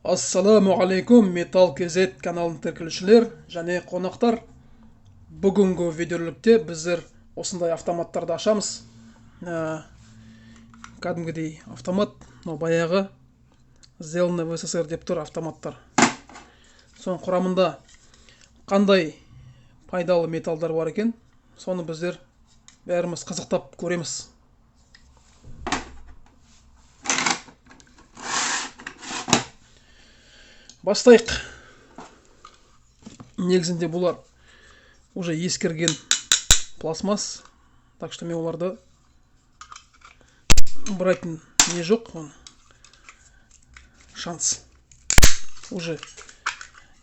Ассаламу алейкум, Металл KZ каналының тіркілішілер және қонақтар. Бүгінгі видеороликте біздер осындай автоматтарды ашамыз. Кәдімгідей автомат, баяғы сделаны в СССР деп тұр автоматтар. Соның құрамында қандай пайдалы металдар бар екен, соны біздер бәріміз қызықтап көреміз. Бастайық. Негізінде бұлар уже ескірген пластмасс, так что мен оларды бұрайтын не жоқ, шанс. Уже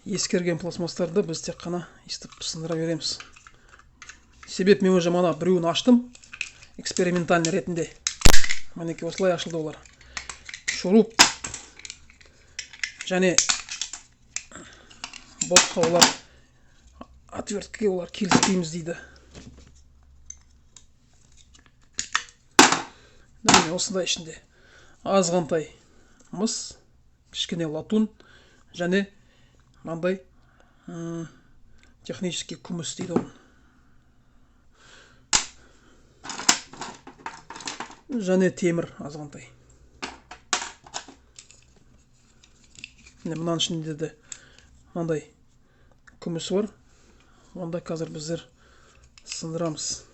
ескірген пластмастарды біз тек қана істіп сындыра береміз. Себеп мен уже мана біреуін аштым, экспериментальный ретінде. Мінекей осылай ашылды олар. Шуруп және ботқа олар отверткіге олар келіспейміз дейді. Міне осындай ішінде азғантай мыс, кішкене латун және мынандай технический күміс дейді оны. Және темір азғантай. Мынаның ішінде де мынандай күміс бар. Онда қазір біздер сындырамыз.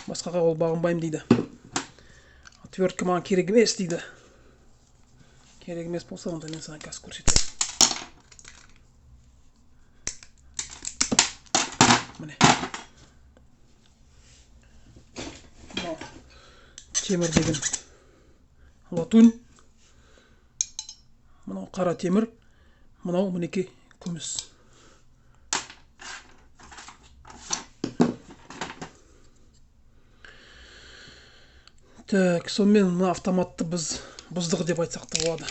Басқаға ол бағынбаймын дейді. Отвертка маған керек емес дейді. Керек емес болса, онда мен саған қазір көрсетейін. Міне. Мынау темір деген латунь. Мынау қара темір. Мынау мінекей күміс. Так, сонымен мына автоматты біз бұздық деп айтсақ та болады.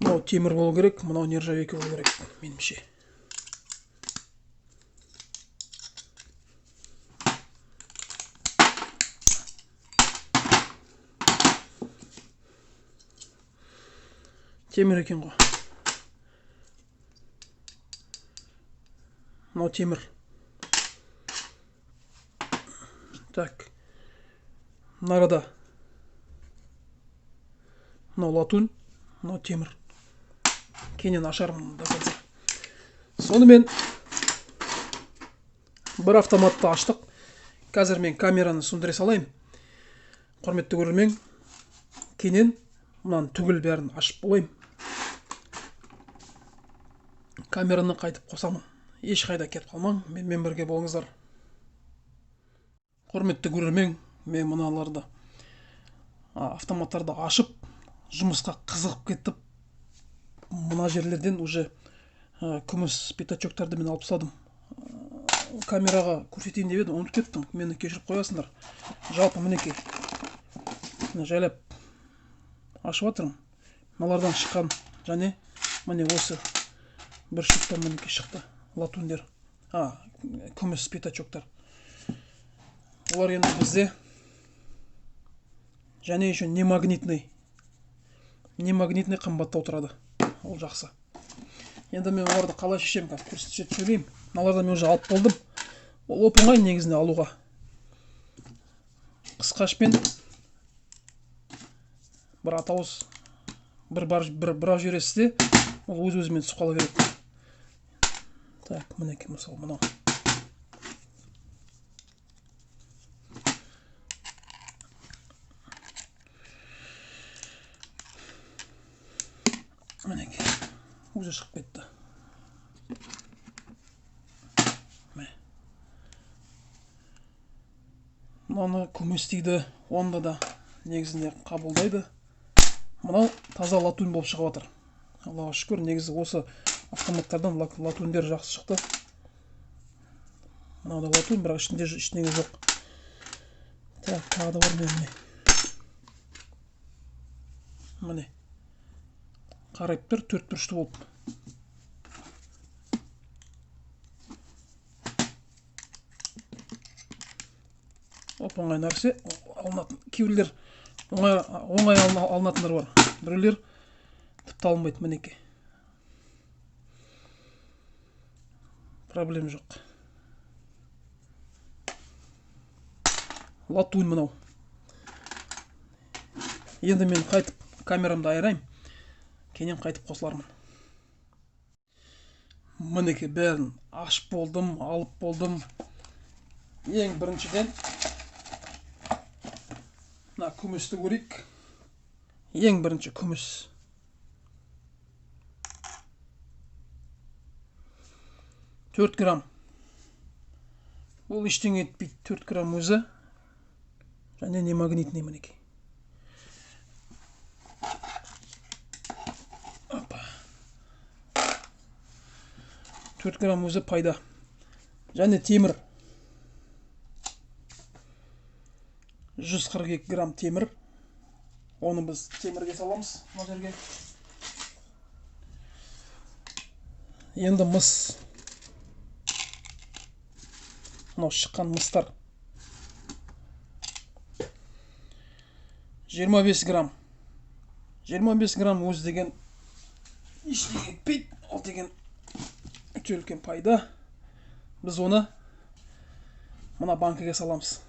Мынау темір болу керек, мынау нержавейка болу керек, меніңше. Темір екен ғой. Мынау темір. Так. Нарада. Мынау латунь, мынау темір. Кейінен ашармын да қазір. Сонымен бір автоматты аштық. Қазір мен камераны сөндіре салайын. Құрметті көрермен, кейінен мынаны түгел бәрін ашып болайын. Камераны қайтып қосамын. Ешқайда кетіп қалмаң, менімен бірге болыңыздар. Құрметті көрермен, мен мыналарды автоматтарды ашып, жұмысқа қызығып кеттіп, мына жерлерден уже күміс пятачоктарды мен алып тастадым. Камераға көрсетейін деп едім, ұмытып кеттім. Мені кешіріп қоясыңдар. Жалпы мінекей. Жайлап ашып жатырмын. Мыналардан шыққан және міне осы бір штуктан мінекей шықты. Латундер. Күміс пятачоктар. Олар енді бізде және еще не магнитный қымбаттау тұрады. Ол жақсы. Енді мен оларды қалай шешем, көрсетіп сөйлеймін. Мыналардан мен уже алып болдым. Ол оп-оңай негізінде алуға. Қысқашпен бір атауыз бір жібересіз де, ол өз-өзімен түсіп қала береді. Так, мінекей мысалы мынау. Мінекей, өзі шығып кетті. Мынаны күміс дейді, онда да негізінде қабылдайды. Мынау таза латунь болып шығып жатыр. Аллаға шүкір, негізі осы автоматтардан латуньдер жақсы шықты. Мынау да латунь, бірақ ішінде жоқ. Так, тағы да бар міне. Міне. Қарайып тұр, төрт бұрышты болып. Оп-оңай нәрсе алынатын. Кейбіреулер оңай алынатындар бар. Біреулер тіпті алынбайды, мінекей. Проблем жоқ. Латунь мынау. Енді мен қайтып камерамды айырайым. Кейіннен қайтып қосылармын. Мінекей бәрін ашып болдым, алып болдым. Ең біріншіден мына күмісті көрейік. Ең бірінші күміс. Төрт грамм. Бұл ештеңе етпейді. 4 грамм өзі. Және не магнитный мінекей. 4 грамм өзі пайда. Және темір. 142 грамм темір. Оны біз темірге саламыз. Мына жерге. Енді мыс. Мынау шыққан мыстар. 25 грамм. 25 грамм өзі деген ештеңе етпейді. Ол деген өте үлкен пайда. Біз оны мына банкіге саламыз.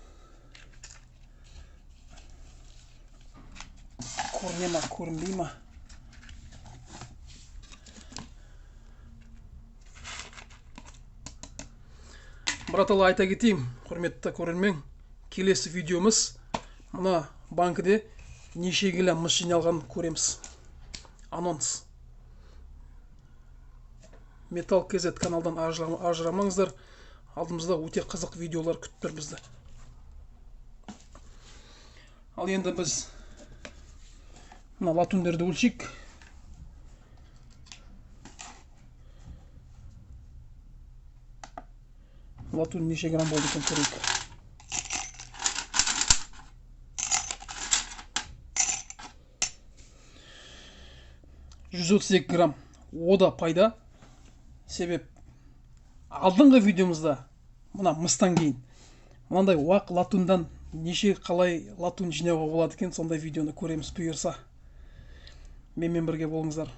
Көріне ма, көрінбей ма? Братала айта кетейін, құрметті көрермен, келесі видеомыз мына банкіде неше келі мыс жиналғанын көреміз. Анонс. Металл KZ каналдан ажырамаңыздар. Алдымызда өте қызық видеолар күтіп тұр бізді. Ал енді біз мына латуньдерді өлшейік. Латунь неше грамм болды екен көрейік. 132 грамм. Ода пайда. Себеп алдыңғы видеомызда мына мыстан кейін мынандай уақ латуньдан неше қалай латунь жинауға болады екен, сондай видеоны көреміз бұйырса. Менімен бірге болыңыздар.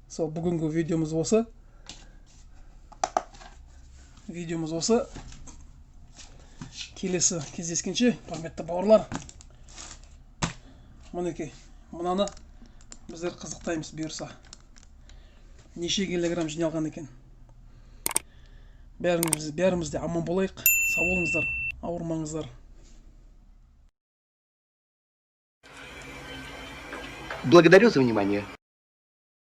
Сол бүгінгі видеомыз осы. Келесі кездескенше, құрметті бауырлар. Мінекей, мынаны біздер қызықтаймыз бұйырса. Неше килограмм жиналған екен. Бәріміз де аман болайық. Сау болыңыздар, ауырмаңыздар. Благодарю за внимание.